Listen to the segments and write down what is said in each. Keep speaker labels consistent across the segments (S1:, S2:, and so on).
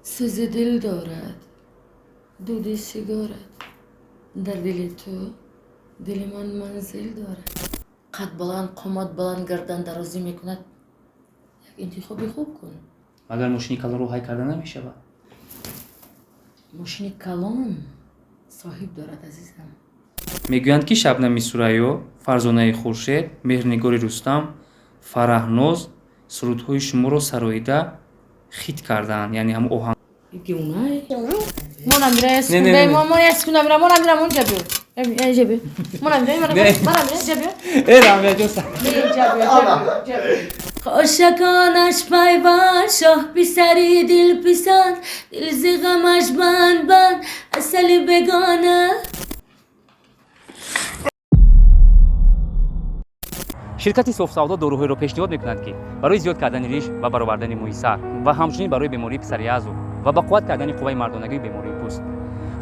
S1: سوز دل دارد دود سیگارت در دل تو دل من منزل دارد قد بلند قامت بلند گردن درازی میکند یک انتخابی خوب کن
S2: مگر ماشین کلان رو های کرده نمیشود؟
S1: ماشین کلان صاحب دارد عزیزم
S2: میگویند که شبنم سورایو، فرزانه خورشید، مهرنگار رستم، فرهناز سرودهای شما را سراییده خیت کردند، یعنی هم آهنگ.
S1: یکی اونای مونم میره اسکون
S2: نه، نه،
S1: به
S2: نه.
S1: مامان اسکون میره مونم میره اونجا بیو اینجا بیو مونم میره منم میره اینجا بیو
S2: رامیا جان
S1: اینجا بیو عاشقانش پیوند شاه پسری دل پسند دل ز غمش بند بند اصل بگانه
S2: شرکت سوفساودا доруҳоеро пешниҳод мекунад ки барои зиёд кардани риш ва баровардани мӯи сар ва ҳамчунин барои бемории писари азу ва ба қувват кардани қувваи мардонагии бемории пӯст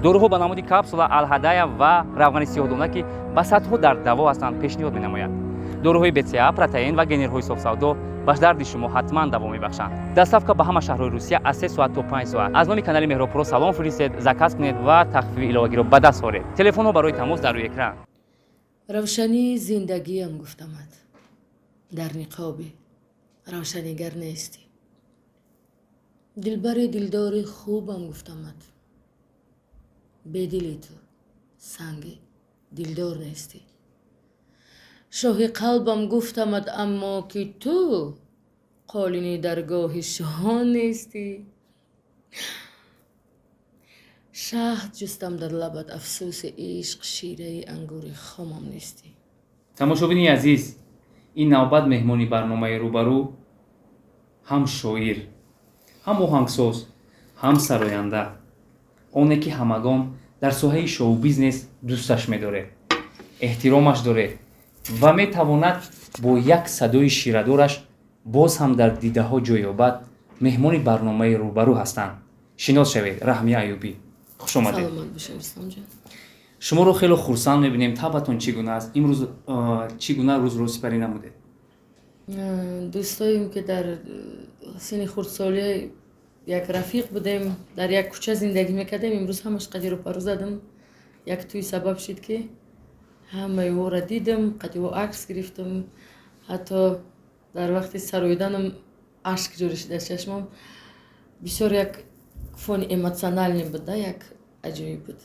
S2: доруҳо ба намуди капсула алҳадая ва равғани сиёҳдона ки ба садҳо дардаво ҳастанд пешниҳод менамояд доруҳои бца протеин ва генерҳои софсавдо ба дарди шумо ҳатман даво мебахшанд доставка ба ҳама шаҳрҳои русия аз 3 соат то 5 соат аз номи канали меҳробпуро салом фиристед заказ кунед ва тахфифи иловагиро ба даст оред телефонҳо барои тамос дар рӯи экран
S1: равшани зиндагиам гуфтамад дар ниқоби равшанигар нести дилбари дилдори хубам гуфтамад бедили ту санги дилдор нести шоҳи қалбам гуфтамад аммо ки ту қолини даргоҳи шоҳон нестӣ шаҳд ҷустам дар лабат афсӯси ишқ шираи ангури хомам нестӣ
S2: тамошобини азиз ин навбат меҳмони барномаи рӯбарӯ ҳам шоир ҳам оҳангсоз ҳам сароянда оне ки ҳамагон дар соҳаи шоу-бизнес дӯсташ медоред эҳтиромаш доред ва метавонад бо як садои ширадораш боз ҳам дар дидаҳо ҷой ёбад меҳмони барномаи рӯбарӯ ҳастанд шинос шавед раҳмия аюбӣ хуш омадед
S1: саломат бошед рустамҷон
S2: шуморо хело хурсанд мебинем табатон чӣ гуна аст имрӯз чӣ гуна рӯзро сипарӣ намудед
S1: дӯстоем ки дар синни хурдсолӣ як рафиқ будем дар як кӯча зиндагӣ мекардем имрӯз ҳамаш қадиру пару задам як тӯй сабаб шуд ки ҳамаи оро дидам қадиво акс гирифтам ҳатто дар вақти сароиданам ашк ҷорӣ шуд аз чашмам бисёр як фони эмотсионални буд як аҷоиб буд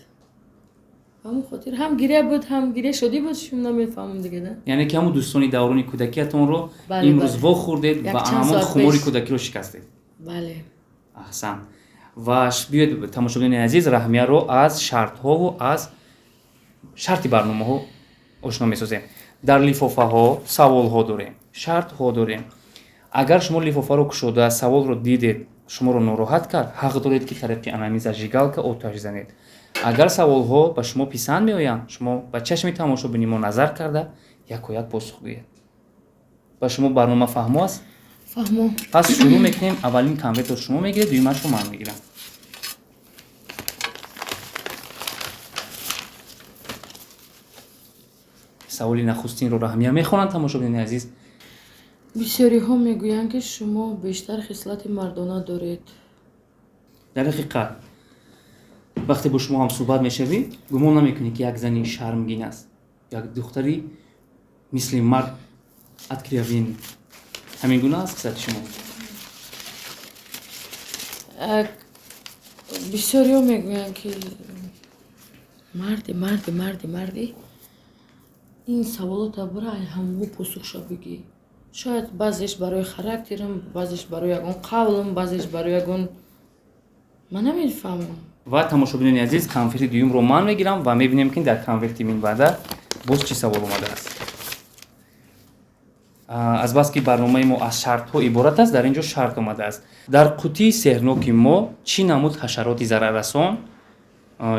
S1: ҳамон хотир ҳам гиря буд ҳам гиря шодӣ буд шум намефаҳмам дига да
S2: яъне ки ҳамун дӯстони даврони кӯдакиятонро имрӯз вохӯрдед ва ҳамон хумори кӯдакиро шикастед
S1: бале
S2: аҳсан ва биёед тамошобини азиз раҳмияро аз шартҳову аз шарти барномаҳо ошно месозем дар лифофаҳо саволҳо дорем шартҳо дорем агар шумо лифофаро кушода саволро дидед шуморо нороҳат кард ҳақ доред ки тариқи ананиза жигалка оташ занед агар саволҳо ба шумо писанд меоянд шумо ба чашми тамошобини мо назар карда якояк посух гӯед ба шумо барнома фаҳмо аст
S1: фаҳмо
S2: пас шурӯъ мекунем аввалин конвертро шумо мегиред дуюмашро ман мегирам саволи нахустинро раҳмия мехонанд тамошобини азиз
S1: бисёриҳо мегӯянд ки шумо бештар хислати мардона доред
S2: дар ҳақиқат вақте бо шумо ҳамсӯҳбат мешавӣ гумон намекунӣ ки як зани шармгин аст як духтари мисли мард откровенный ҳамин гуна аст қисати шумо
S1: бисёриҳо мегӯянд ки марди ин саволота барои ҳамо посухша бигӣ шояд баъзеш барои характерам баъзеш барои ягон қавлам баъзеш барои ягон ман намефаҳмам
S2: ва тамошобинони азиз конверти дуюмро ман мегирам ва мебинем ки дар конверти минбаъда боз чӣ савол омадааст азбаски барномаи мо аз шартҳо иборат аст дар ин ҷо шарт омадааст дар қутии сеҳрноки мо чӣ намуд ҳашароти зараррасон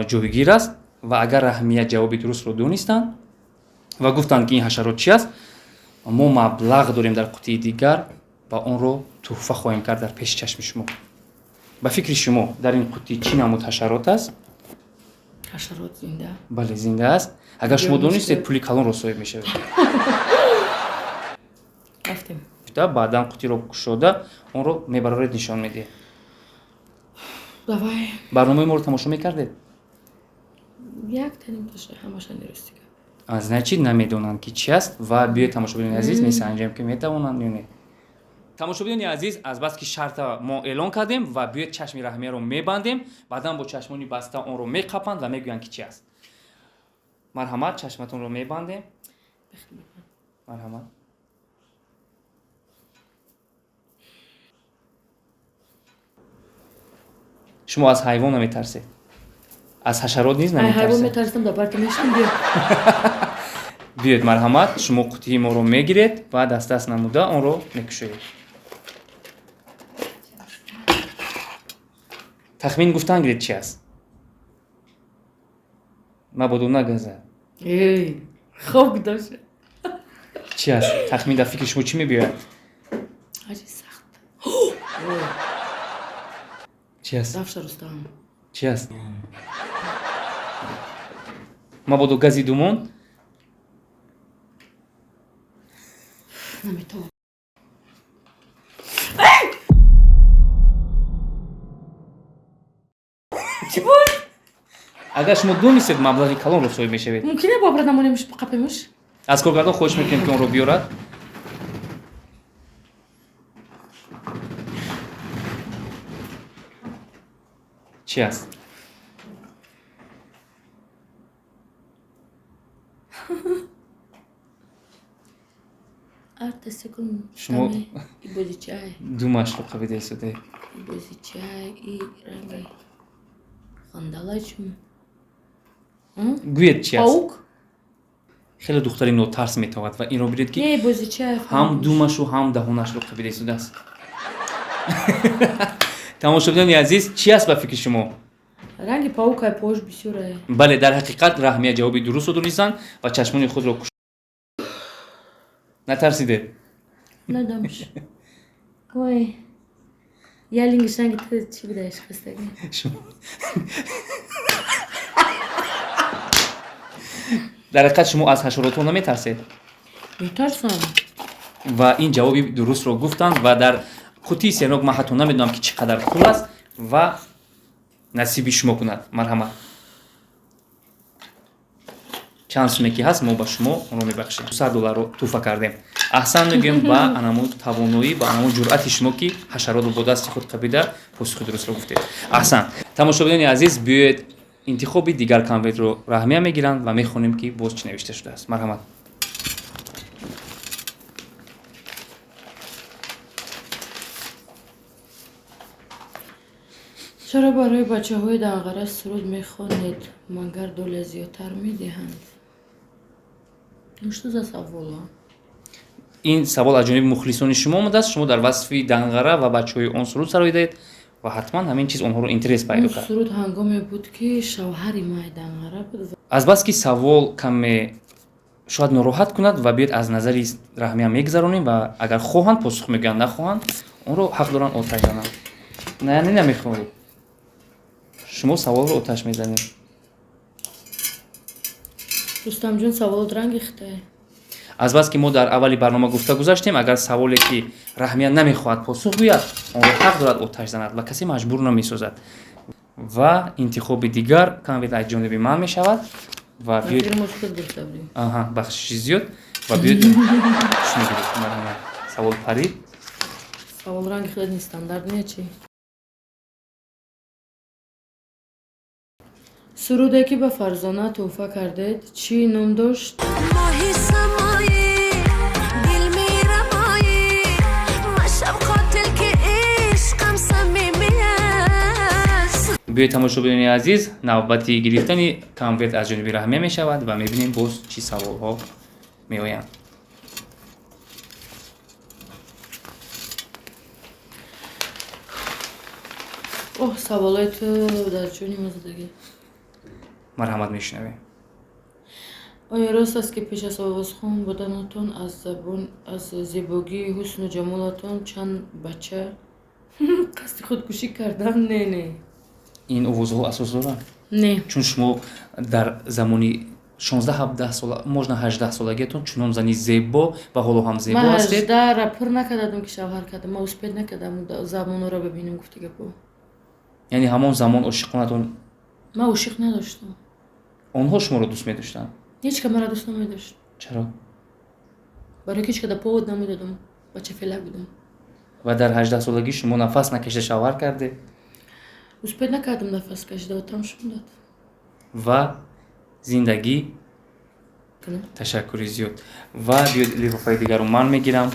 S2: ҷойгир аст ва агар раҳмия ҷавоби дурустро донистанд ва гуфтанд ки ин ҳашарот чӣ аст мо маблағ дорем дар қутии дигар ва онро тӯҳфа хоҳем кард дар пеши чашми шумо ба фикри шумо дар ин қутӣ чӣ намуд ҳашарот аст
S1: ҳашарот зинда
S2: бале зинда аст агар шумо донистед пули калонро соҳиб мешавед баъдан қутиро кушода онро мебароред нишон медиҳед
S1: давай
S2: барномаи моро тамошо мекардед?
S1: як таним тоша ҳамаша нерӯстига
S2: значит намедонанд ки чи аст ва биёед тамошобинони азиз месанҷем ки метавонанд ё не. тамошобинони азиз азбаски шарта мо эълон кардем ва биёед чашми раҳмияро мебандем, баъдан бо чашмони баста онро меқапанд ва мегӯянд ки чи аст. марҳамат, чашматонро мебандем. марҳамат. шумо аз ҳайвон наметарсед? аз ҳашарот низ
S1: ҳайвон
S2: наметарсед?
S1: метарсам да барта мешкам биё
S2: биёед марҳамат, шумо қутии моро мегиред ва даст намуда онро мекушоед. тахмин гуфтан гиред чи аст? мабодо нагазад.
S1: хоб доша
S2: чи аст? тахмин дар фикри шумо чӣ мебиёяд?
S1: ҳаҷи сахт
S2: чи аст?
S1: рафша рустам
S2: чи аст? мабодо гази думон?
S1: наметавонам чӣ буд
S2: агар шумо донистед маблағи калонро соҳиб мешавед,
S1: мумкин е бобра намонемш қапемш
S2: аз коргардон хоҳиш мекунем ки онро биёрад. чи аст?
S1: арта секунд
S2: Шумо-
S1: и бозичай
S2: думашро қабидесуде.
S1: и бозичай и ранги хандалай чум
S2: гӯед чи аст?
S1: паук
S2: хеле духтари нотарс метавонад ва инро бинед ки
S1: не бозичай
S2: ҳам думашу ҳам даҳонашро қабидесудааст. тамошобинони азиз, чи аст ба фикри шумо?
S1: ранги паукай пош бисёрае
S2: бале, дар ҳақиқат раҳмия ҷавоби дурустро донистанд ва чашмони худро натарсидед?
S1: надамш ой ялинги шанги чӣ будаеш хистаги
S2: Шумо- дар ҳақиқат шумо аз ҳашаротҳо наметарсед?
S1: метарсам
S2: ва ин ҷавоби дурустро гуфтанд ва дар қутии сенок ман ҳатто намедонам ки чӣ қадар пул аст ва насиби шумо кунад. марҳамат. чанд суме ки ҳаст мо ба шумо онро мебахшем. $200 тӯҳфа кардем. аҳсан мегӯем ба анамо тавоноӣ ба анамо ҷуръати шумо ки ҳашаротро бо дасти худ қабида посухи дурустро гуфтед. аҳсан. тамошобинони азиз, биёед интихоби дигар конвертро раҳмия мегиранд ва мехонем ки боз чӣ навишта шудааст. марҳамат.
S1: чаро барои бачаҳои данғара суруд мехонед магар доля зиёдтар медиҳанд что за савола
S2: ин савол аз ҷониби мухлисони шумо омадааст. шумо дар васфи данғара ва бачаҳои он суруд сарои даҳед ва ҳатман ҳамин чиз онҳоро интерес пайдо
S1: он
S2: кард.
S1: суруд ҳангоме буд ки шавҳари май данғара буд
S2: азбаски савол каме шояд нороҳат кунад ва биёед аз назари раҳмия мегзаронем ва агар хоҳанд посух мегӯянд, нахоҳанд онро ҳақ доранд оташ зананд. яъне намехоҳед шумо саволро оташ мезанед.
S1: рустамҷон саволот рангихтае
S2: азбаски мо дар аввали барнома гуфта гузаштем, агар саволе ки раҳмия намехоҳад посух гӯяд, онро ҳақ дорад оташ занад ва касе маҷбур намесозад. ва интихоби дигар конверт аз ҷониби ман мешавад ва биёед бахшиши зиёд ва биёед шумо гиред. марҳамат. савол парид.
S1: савол рангихтае нестандартне чи суруде ки ба фарзона тӯҳфа кардед чӣ ном дошт
S3: ماهی سمایی دل میرمایی مشب قاتل که عشقم صمیمی است
S2: биёед тамошобинони азиз, навбати гирифтани конверт аз ҷониби раҳмия мешавад ва мебинем боз чӣ саволҳо меоянд.
S1: саволои ту дар ҷони маздаги
S2: марҳамат, мешунавем.
S1: оё рост аст ки пеш аз овозхон буданатон аз забон аз зебогии ҳусну ҷамолатон чанд бача қасди худкушӣ кардан не
S2: ин овозҳо асос доранд?
S1: не
S2: чун шумо дар замони 16-17 сола можна 18 солагиатон чунон зани зебо ва ҳоло ҳам зебо
S1: ман
S2: ҳастед.
S1: 18 пур накардам ки шавҳар кардам ман успеҳ накардам замонро бибинам гуфти гапо
S2: یعنی همون زمان عاشقانتون
S1: من عاشق نداشتم.
S2: آنها شما رو دوست می‌داشتن؟
S1: هیچ که مرا دوست نمی‌داشت.
S2: چرا؟
S1: برای که هیچ که پود نمیدادم. بچه فعلا بودم.
S2: و در 18 سالگی شما نفس نکشیده شوهر کرده
S1: روسپید نکردم نفس کشیده و تمام شد داد.
S2: و زندگی
S1: کنم.
S2: تشکر زیاد و بیاید لیفافای دیگر رو من میگیرم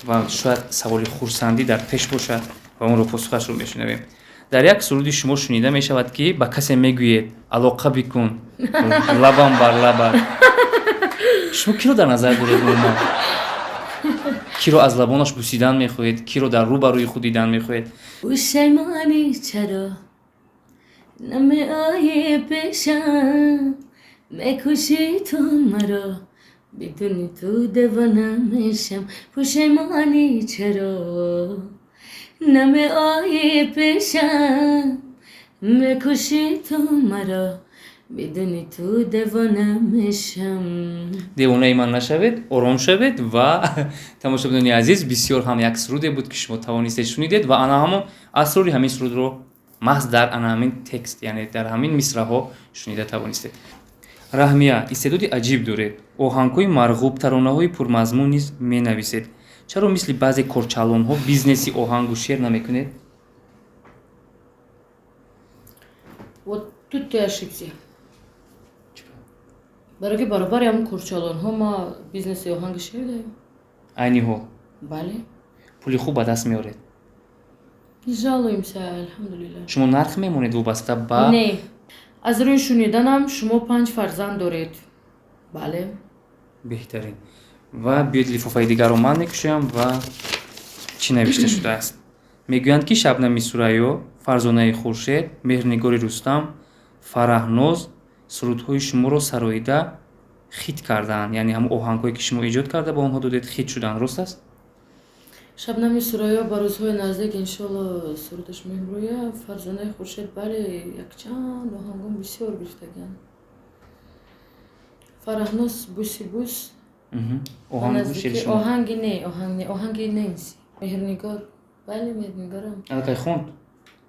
S2: و شاید سوال خورسندی در پیش باشد و اون رو پاسخش رو میشنویم. در یک سرودی شما شنیده می شود که با کسی میگویید علاقه بکن لبم بر لبت. شما کی رو در نظر دارید؟ کی رو از لبانش بوسیدن میخواهید؟ کی رو در روبروی خود دیدن میخواهید؟
S1: پشیمانی چرا نمی‌آیی پیشم میکشی تو مرا بدون تو دیوانه میشم. پشیمانی چرا نمی‌آیی پیشم میکشی تو مرا بدون تو دیوانه میشم.
S2: دیوانه من نشوید، آرام شوید و تماشاچیان عزیز بسیار هم یک سرودی بود که شما توانستید شنیدید و آن هم اسرار همین سرود رو محض در آن همین تکست یعنی در همین مصرع‌ها شنیده توانستید. رحمیه استعدادی عجیب دارید. آهنگ‌های مرغوب، ترانه‌های پرمضمون نیز می‌نویسید. چرا مثل بعضی کورچالون‌ها بیزنسی آهنگ و شعر نمی‌کنید؟
S1: Вот тут ты ошибся. برای که برابر همون کورچالون ها ما بیزنس آهنگ شعر داریم.
S2: عینی ها.
S1: بله.
S2: پولی خوب به دست میارید.
S1: ژالویمся الحمدلله.
S2: شما نرخ میمونید وابسته به
S1: نه. از روی شنیدنم شما 5 فرزند دارید. بله.
S2: بهترین. و بیاید لیفافای دیگر رو من میکشم و چی نوشته شده است. میگویند که شبنم سریا، فرزانه خورشید، مهرنگار رستم، فرهناز سرودهای شما رو سراییده خیت کردن. یعنی هم آهنگایی که شما ایجاد کرده با آنها دادید خیت شدن. درست است؟
S1: شبنم سریا با روزهای نزدیک انشالله سرودش میبرویه. فرزانه خورشید بله یک چند آهنگام بسیار گرفتگن. فرهناز بوسی بوس.
S2: آهنگ شعر شما.
S1: آهنگ نیست. مهرنگار بله مهرنگارم.
S2: الکی خوند.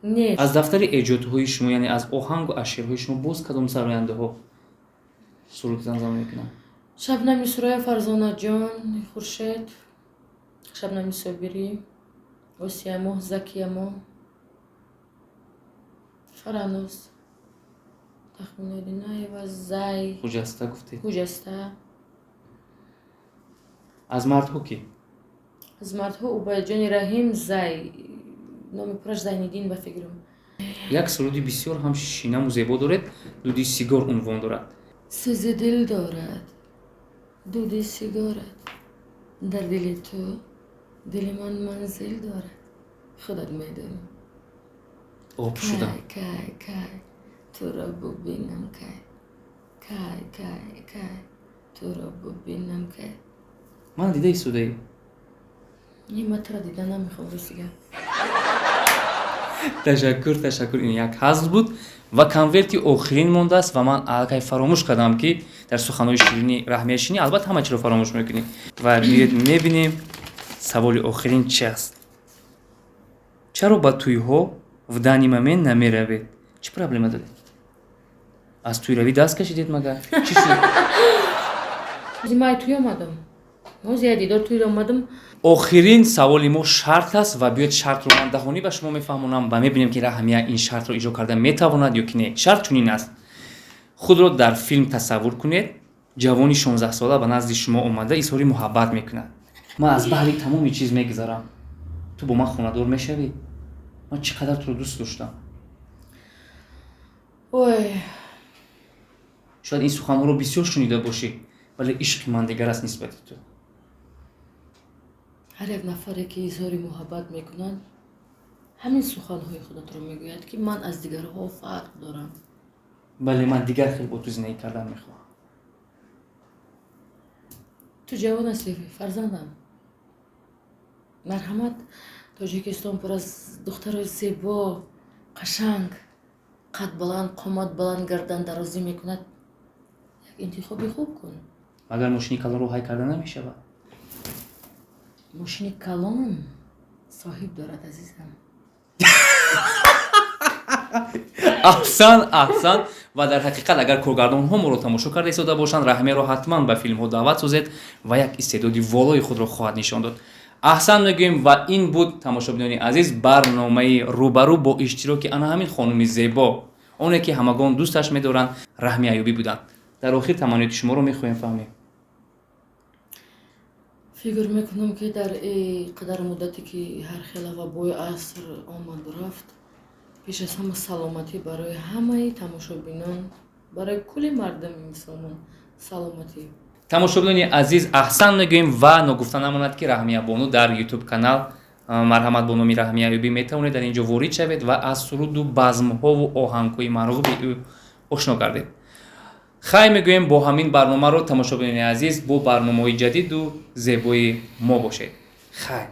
S1: نه.
S2: از دفتر ایجادهای شما یعنی از آهنگ و اشعارهای شما باز کدام سراینده ها سرود زمزمه میکنن؟
S1: شبنم سریا فرزانه جان خورشید، شبنم صابری، وسیمو زکیمو، فرهناز، تخمین دینای و زای.
S2: خوجسته گفتی؟
S1: خوجسته.
S2: از مردها کی؟
S1: از مردها عبید جان رحیم زای. نام پرش زینالدین به فکرم.
S2: یک سرودی بسیار هم شیرین و زیبا دارد. دودی سیگار عنوان دارد.
S1: سوز دل دارد دود سیگارت در دل تو دل من منزل دارد خودت میدونی.
S2: آب شدم.
S1: کای تو را ببینم کای تو را ببینم کای.
S2: من دیده ایستاده ای.
S1: این مطرح دیده نمیخوام رسیگه.
S2: تشکر. این یک حظ بود و کنورتی آخرین مونده است و من الکی فراموش کردم که در سخنهای شیرینی رحمیه شینی البته همه چی رو فراموش میکنی و میبینیم سوال آخرین چی است. چرا با توی ها و دانی ممن نمی روید؟ چه پرابلم دارید؟ از توی روی دست کشیدید مگر؟ چی شد؟
S1: من توی آمدم. ما زیادی دار توی آمدم.
S2: آخرین سوالی ما شرط است و بیاید شرط رو من دهانی به شما میفهمونم و میبینیم که رحمیه این شرط رو اجرا کرده میتواند یا که نه. شرط چنین است. خود رو در فیلم تصور کنید. جوانی 16 ساله به نزد شما اومده اظهار محبت میکند. من از بحری تمام چیز میگذارم. تو با من خونه‌دار میشوی؟ من چقدر تو رو دوست داشتم.
S1: اوه.
S2: شاید این سخن‌ها رو بسیار شنیده باشی ولی عشق من دیگر است نسبت تو.
S1: هر یک نفری که اظهار محبت میکنند همین سخنهای خودت رو میگوید که من از دیگرها فرق دارم.
S2: بله من دیگر خیلی با تو زندگی کردن میخوام.
S1: تو جوان هستی فرزندم. مرحمت تاجیکستان پر از دخترای زیبا قشنگ قد بلند قامت بلند گردن درازی میکند. یک انتخابی خوب کن.
S2: مگر ماشین کلان رو های کرده نمیشود؟
S1: ماشین کلان صاحب دارد عزیزم.
S2: аҳсан ва дар ҳақиқат агар коргардонҳо моро тамошо карда истода бошанд, Раҳмиро ҳатман ба филмҳо даъват созед ва як истеъдоди волои худро хоҳад нишон дод. аҳсан мегӯем ва ин буд тамошобинони азиз барномаи рӯбарӯ бо иштироки ана ҳамин хонуми зебо, оне ки ҳамагон дӯсташ медоранд, Раҳми Айёбӣ буданд. Дар охир таманниёти шуморо мехоҳем фаҳмем.
S1: фикр мекунам ки дар қадар муддате ки ҳархела вабои аср омаду рафт, пеш аз ҳама саломатӣ барои ҳамаи тамошобинон, барои кулли мардами мусулмон саломатӣ.
S2: тамошобинони азиз аҳсан мегӯем ва ногуфта намонад ки Раҳмиябону дар YouTube канал марҳамат бо номи Раҳми Айёбӣ метавонед дар инҷо ворид шавед ва аз суруду базмҳову оҳангҳои маъруфи ӯ ошно гардед. хай мегӯем бо ҳамин барномаро тамошобинони азиз бо барномаҳои ҷадиду зебои мо бошед. хай.